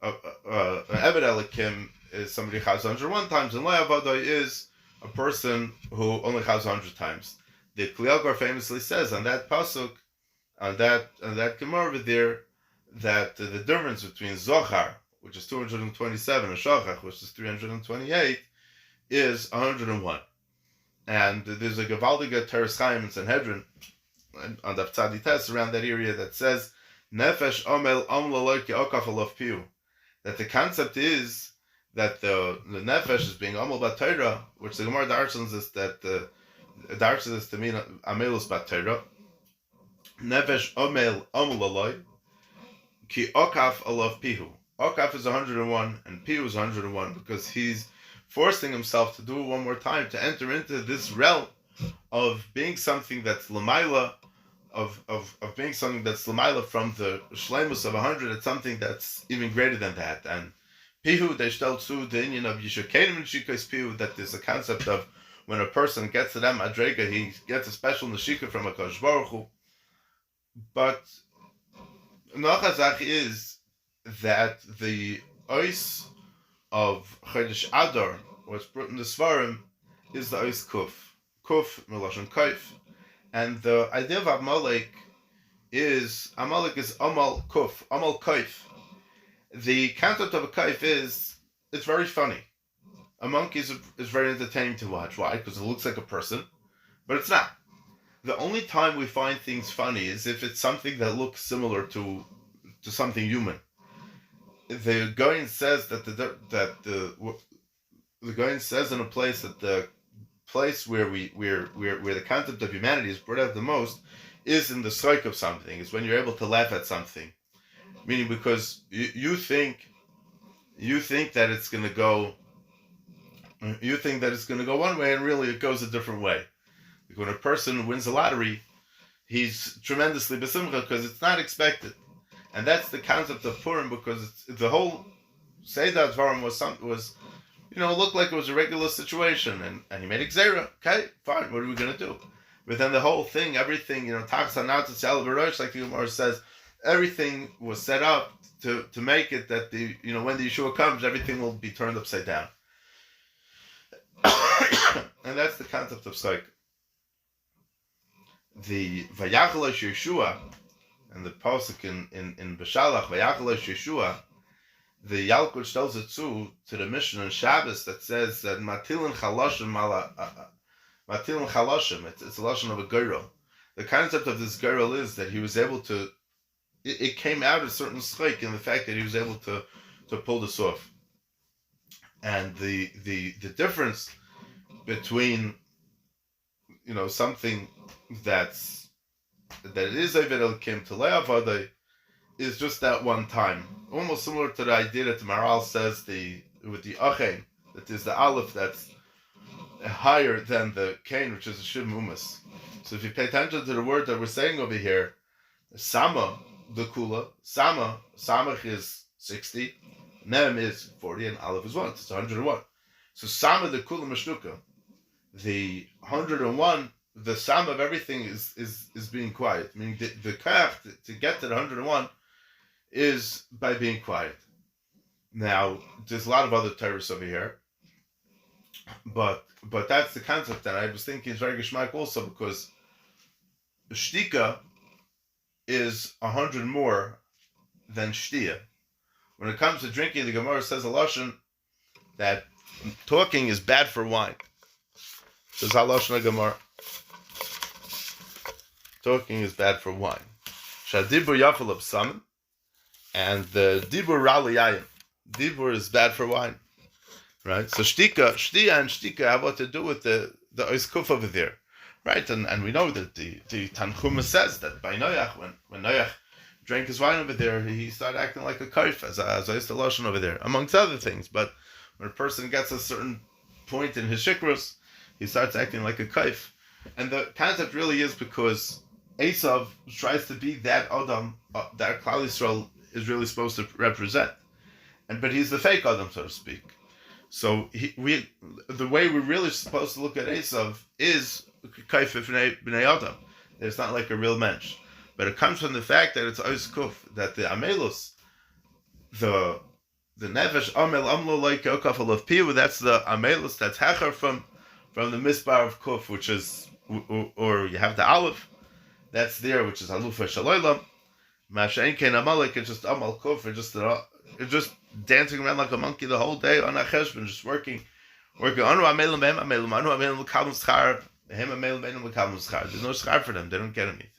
An Ovid Elikim is somebody who chazes 101 times, and Le'avadai is a person who only chazes 100 times. The Kliyagar famously says on that pasuk, on that Gemara over there, that the difference between Zohar, which is 227, and Shachach, which is 328, is 101. And there's a Gavaldiga Teres Chaim in Sanhedrin, on the Tzadi Tes around that area, that says, Nefesh Omel Omlaloki Okaf Alof Piu. That the concept is that the Nefesh is being Omel Batayra, which the Gemara Darshans is that the Darshans is to mean Amelus Batayra. Nefesh Omel Omelaloi Ki Okaf Alof Pihu. Okaf is 101 and Pihu is 101 because he's forcing himself to do it one more time, to enter into this realm of being something that's Lamaila, of being something that's Lamaila from the Shleimus of 100. It's something that's even greater than that. And Pihu, they stellt zu the Indian of Yishukenim and Shikos Pihu, that there's a concept of when a person gets to that Madrega, he gets a special Neshika from a Kadosh Baruch Hu. But Nochazach is that the ois of Chodesh Adar, what's brought in the Svarim, is the ois Kuf. Kuf, Melashon Kaif. And the idea of Amalek is Amal Kuf, Amal Kaif. The concept of a Kaif is, it's very funny. A monkey is very entertaining to watch. Why? Because it looks like a person, but it's not. The only time we find things funny is if it's something that looks similar to something human. The Goyen says that the Goyen says in a place that the place where the concept of humanity is brought out the most is in the strike of something. It's when you're able to laugh at something, meaning because you think that it's going to go. You think that it's going to go one way, and really it goes a different way. Like when a person wins the lottery, he's tremendously besimcha because it's not expected, and that's the concept of Purim, because it's the whole Seder Dvarim was looked like it was a regular situation, and he made a gzeira. Okay, fine. What are we going to do? But then the whole thing, everything, Tachsanat Tzal Barosh, like the Gemara says, everything was set up to make it that when the Yeshua comes, everything will be turned upside down. And that's the concept of Psych. The Vayachalash Yeshua, and the pasuk in Beshalach, Vayachalash Yeshua, the Yalkut tells it to the mission in Shabbos that says that Matilin Chaloshim, it's a lashon of a girl. The concept of this girl is that he was able to, it came out a certain schik in the fact that he was able to pull this off. And the difference between something that is Eved Elokim to Le'avadai is just that one time, almost similar to the idea that the Maral says with the Achen, that is the Aleph that's higher than the Kain, which is a Shiv Mumas. So if you pay attention to the word that we're saying over here, Sama, the Kula, Samach is 60, Nem is 40, and Aleph is 1, it's 101. So Sama, the Kula Mashnuka, the 101, the sum of everything is being quiet. Meaning the kach to get to the 101 is by being quiet. Now, there's a lot of other terrorists over here, but that's the concept. And I was thinking it's very geschmack also, because shtika is 100 more than shtia. When it comes to drinking, the Gemara says a lashon that talking is bad for wine. Says halashon Gemara. Talking is bad for wine. Shadibur yafel absamim, and the dibur rali yayin. Dibur is bad for wine, right? So shtia and shtika have what to do with the oiskuf over there, right? And we know that the Tanchuma says that by Noach, when Noach drank his wine over there, he started acting like a kaif, as I used to lashon over there, amongst other things. But when a person gets a certain point in his shikrus, he starts acting like a kaif. And the concept really is because Esav tries to be that Adam that Klal Yisrael is really supposed to represent, but he's the fake Adam, so to speak. So the way we're really supposed to look at Esav is Kaif B'nei Adam. It's not like a real mensch, but it comes from the fact that it's Ois Kuf, that the Amelus, the Nefesh Amel Amlo like Okaf of Piu, that's the Amelus that's Hecher from the Misbar of Kuf, which is, or you have the Aleph that's there, which is Alufa Shaloilam. Masha'en Kein Amalek, it's just Amal Kuf, it's just dancing around like a monkey the whole day on Acheshbon, just working. Anu Amelim Behem Amelim, Anu Amelim L'Kabim Schar, Behem Amelim Behem L'Kabim Schar. There's no schar for them, they don't get anything.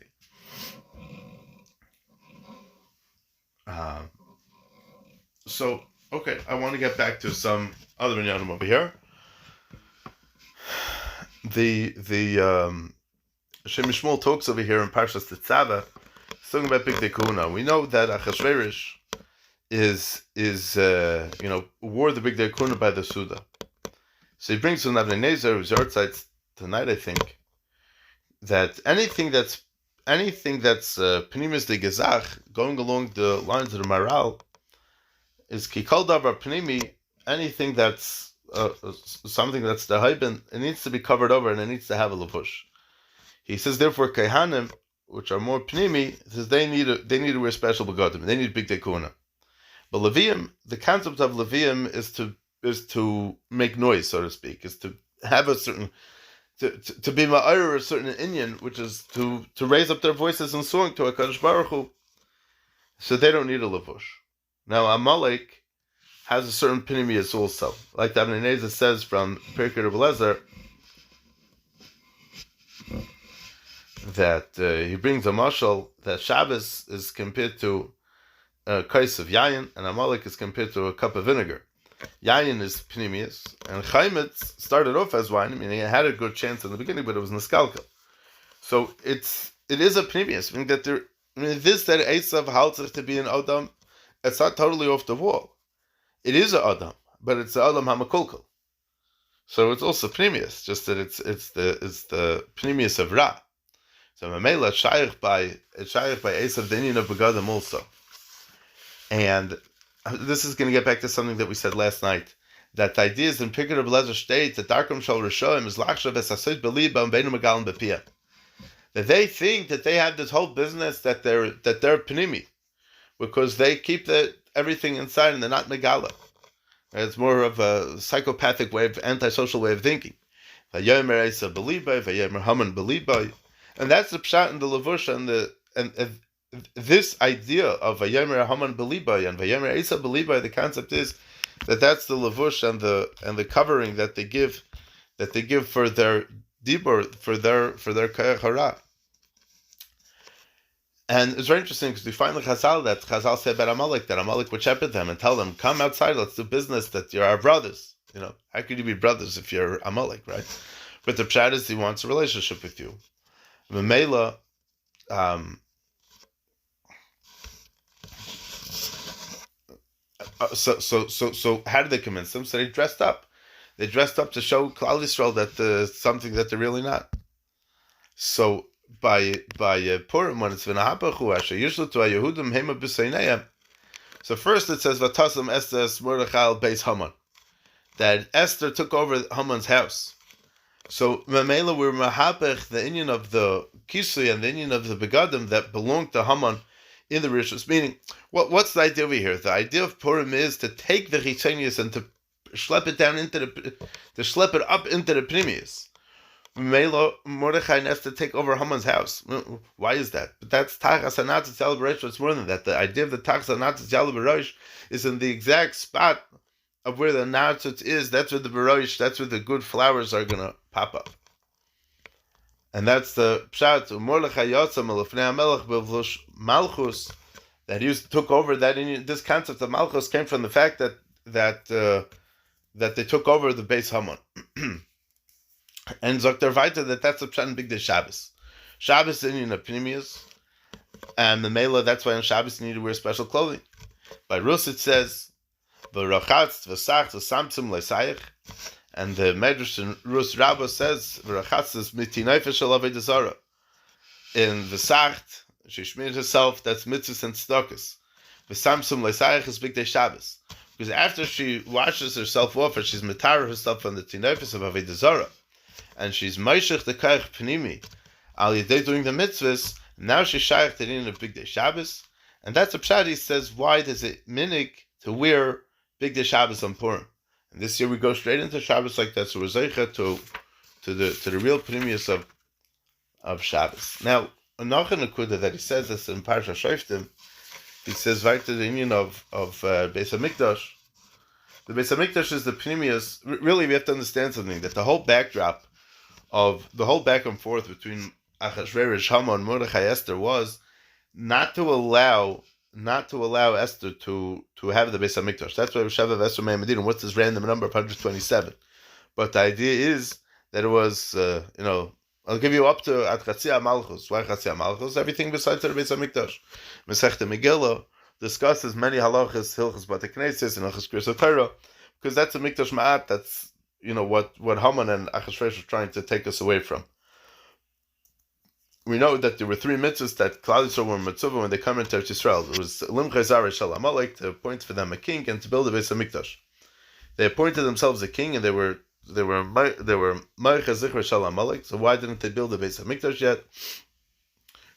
So, okay, I want to get back to some other inyanim over here. The Shem Shmuel talks over here in Parshas Tetzaveh, talking about Big Dekuna. We know that Achashverosh wore the Big Dekuna by the Suda. So he brings to Nabnezer, who's Yortzeit tonight, I think, that anything that's Pnimis de Gezach, going along the lines of the Maral, is Kikal Davar Pnimi, anything that's something that's the Haiben, it needs to be covered over and it needs to have a lavush. He says, therefore, Kaihanim, which are more Pnimi, says they need to wear special begadim, they need big dekuna. But Levium, the concept of Levium is to make noise, so to speak, is to have a certain, to be ma'ir a certain inyan, which is to raise up their voices in song to HaKadosh Baruch Hu, so they don't need a lavush. Now, Amalek has a certain Pnimius also, like the Abnei Nezer says from Pirkei Rebbe Lezer, that he brings a mashal that Shabbos is compared to a kais of yayin, and Amalek is compared to a cup of vinegar. Yayin is Pnimius, and Chaimitz started off as wine. I mean, he had a good chance in the beginning, but it was Niskalka. So it's it is a pnimius, meaning that this that Esav holds to be an Adam, it's not totally off the wall. It is an Adam, but it's the Adam Hamakulkal. So it's also pnimius, just that it's the pnimius of Ra. So Mamela shaykh by Esav the Indian of Begadim also. And this is going to get back to something that we said last night. That the idea is in Pikar of Lezer state that Darkum Shal Rishoim is Lachshav Esasid Beliba and Beinu Megalim Bepiyah. That they think that they have this whole business that they're pnimi, because they keep everything inside and they're not megala. It's more of a psychopathic way of antisocial way of thinking. Vayomer Esa Belibay, Vayomer Haman Belibay, and that's the pshat in the levush and this idea of Vayomer Haman Belibay and Vayomer Esa Belibay. The concept is that that's the levush and the covering that they give for their dibur, for their kayach hara. And it's very interesting because we find the Chazal that Chazal said about Amalek, that Amalek would shepherd them and tell them, come outside, let's do business, that you're our brothers. How could you be brothers if you're Amalek, right? But the pshat is he wants a relationship with you. Memela, so how did they convince them? So they dressed up. They dressed up to show Klal Yisrael that something that they're really not. So by Purim, when it's v'nahapachu asher yishlu to Yehudim hema b'seinayim. So first it says Vatasam Esther Mordechai beis Haman, that Esther took over Haman's house. So Mamela were mahapech the Indian of the Kisui and the Indian of the Begadim that belonged to Haman in the Rishus. Meaning, what's the idea over here? The idea of Purim is to take the Chitzonius and to schlep it down schlep it up into the Pnimius. Melo Mordechai has to take over Haman's house. Why is that? But that's Tachas Hanatzis Yalabarosh. It's more than that. The idea of the Tachas Hanatzis Yalabarosh is in the exact spot of where the Natzitz is. That's where the Barosh, that's where the good flowers are going to pop up. And that's the Pshat. Mordechai Yotzam Elefnei HaMelech Bevlush Malchus, that he took over that. This concept of Malchus came from the fact that they took over the base Haman. And Zokter Vaita that's a pshat in Big Day Shabbos. Shabbos is in Pnimius, and the Mela, that's why on Shabbos you need to wear special clothing. By Rus it says, V'rachatz v'sach v'samtzim le'sayich, and the Medrash in Rus Rabbah says, V'rachatz is mitinayfish alavei zara. In V'sacht, she smeared herself, that's mitzvahs and tzedakos. V'samtzim le'sayich is Big Day Shabbos. Because after she washes herself off, and she's mitar herself on the tinayfish of Avei Zara, and she's Meishech the Kaich Pnimi, Al Yedei doing the mitzvahs, now she's Shaykh in a Big Day Shabbos, and that's a pshat. He says, why does it minig to wear Big Day Shabbos on Purim? And this year we go straight into Shabbos like that, so we're zeicha to the real Pnimius of Shabbos. Now, another nekuda that he says this in Parsha Shoftim, he says right to the union of Beis HaMikdash. The Beis HaMikdash is the Pnimius. Really, we have to understand something, that the whole backdrop of the whole back and forth between Achashverosh, Haman, Mordechai, Esther was not to allow Esther to have the Beis HaMikdash. That's why Sheva Esther Mei Medina. What's this random number of 127? But the idea is that it was, I'll give you up to at Chatzia Malchus. Why Chatzia Malchus? Everything besides the Beis HaMikdash. Masechta Megillah discusses many halachas, hilchas Bate Knesses, and halachas Kriyas Torah, because that's a Mikdash Ma'at. That's what Haman and Achashverosh are trying to take us away from. We know that there were three mitzvahs that Klal Yisrael were mitzvah when they come into Eretz Yisrael. There was Limchei Zarei Shel Amalek, to appoint for them a king and to build a Beis HaMikdash. They appointed themselves a king, and they were Ma'arech Zichra Shel Amalek. So why didn't they build a Beis HaMikdash yet?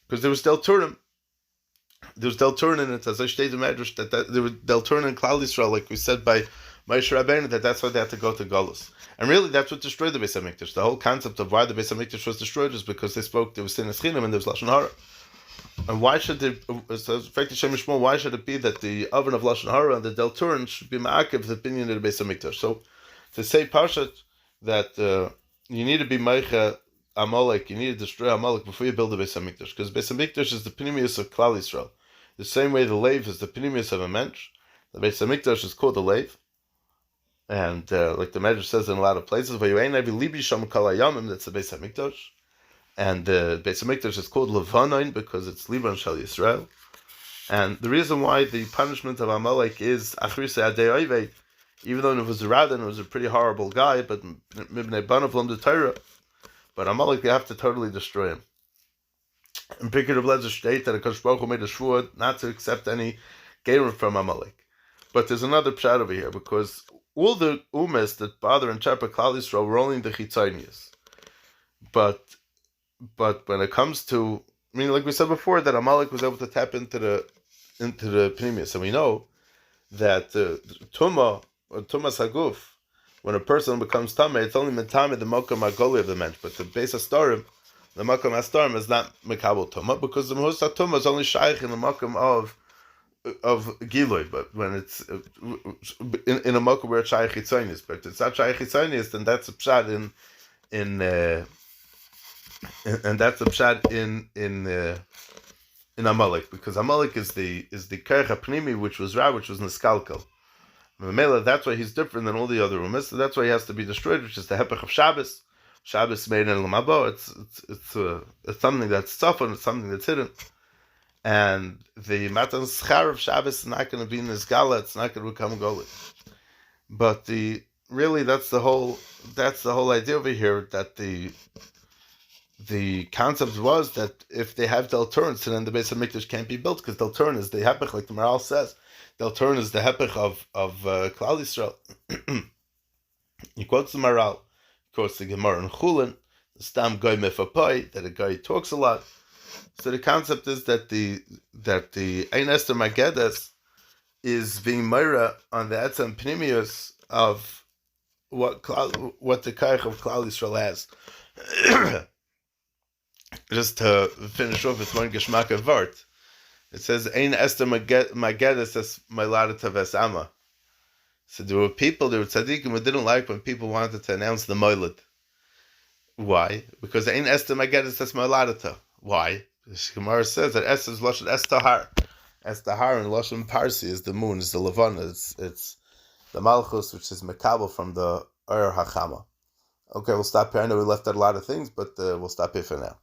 Because there was Del Turim. There was Del Turin in it, as I stated in Medrash, that there was Del Turin in Klal Yisrael, like we said by Moshe Rabbeinu, that's why they had to go to Golus. And really, that's what destroyed the Beis HaMikdash. The whole concept of why the Beis HaMikdash was destroyed is because there was Sinas Chinam and there was Lashon Hara. And why should why should it be that the oven of Lashon Hara and the Del Turin should be ma'akev the opinion of the Beis HaMikdash? So to say Parshat that you need to be Meicha Amalek, you need to destroy Amalek before you build the Beis HaMikdash, because Beis HaMikdash is the Pnimius of Klal Yisrael. The same way the Leiv is the Pnimius of a mensch, the Beis HaMikdash is called the Leiv. And like the Medrash says in a lot of places, that's the Beis HaMikdash. And the Beis HaMikdash is called Levanon because it's Liban Shal Yisrael. And the reason why the punishment of Amalek is Achrisei Adei Oivei, even though it was a Radin, it was a pretty horrible guy, but Mibnei Banav Lom the Torah, but Amalek, you have to totally destroy him. In Pikir of Lezer state that HaKadosh Baruch Hu made a shvuah not to accept any gerim from Amalek. But there's another pshat over here, because all the umes that bother and Chapa Klal Yisrael were only in the Chitzonius. But when it comes to, I mean, like we said before, that Amalek was able to tap into the Pneumius, and we know that Tumah, or Tumas Haguf, when a person becomes Tameh, it's only Metame, the Mokam Agoli of the mensch, but the Beis Astarim, the Mokam Astarim is not Mekabel Tumah, because the Mahus Tumah is only Shaykh in the Mokam of Giloy, but when it's in a Mokam where it's Shaykh Hitzonis, but if it's not Shaykh Hitzonis, then that's a pshat and that's a pshat in Amalek, because Amalek is the Kerech HaPnimi, which was Ra, which was Niskalkel. That's why he's different than all the other umas. So that's why he has to be destroyed, which is the hepech of Shabbos. Shabbos made in Lamabo. It's something that's tough and it's something that's hidden. And the Matan Schar of Shabbos is not going to be in this gala. It's not going to become Goli. But that's the whole idea over here, that the concept was that if they have Delturn, so then the Beis HaMikdash can't be built, because Delturn is the hepech, like the Maral says. Delturn is the hepech of Klal Yisrael. He quotes the Maral, he quotes the Gemara in Chulin, the Stam Goy Mefapai, that a guy talks a lot. So the concept is that the Ein Esther Magedas is being Meira on the Etzem Pnimius of what the Kaich of Klal Yisrael has. Just to finish off with one Geschmack of Vart. It says, Ein Esther Magedas es Meiladata Vesama. So there were tzaddikim who didn't like when people wanted to announce the Moilad. Why? Because Ein Esther Magedas es Meiladata. Why? The Gemara says that Esther is Lashon Estahar. Estahar in Lashon Parsi is the moon, is the Levana. It's the Malchus, which is Mekabel from the Ur HaChama. Okay, we'll stop here. I know we left out a lot of things, but we'll stop here for now.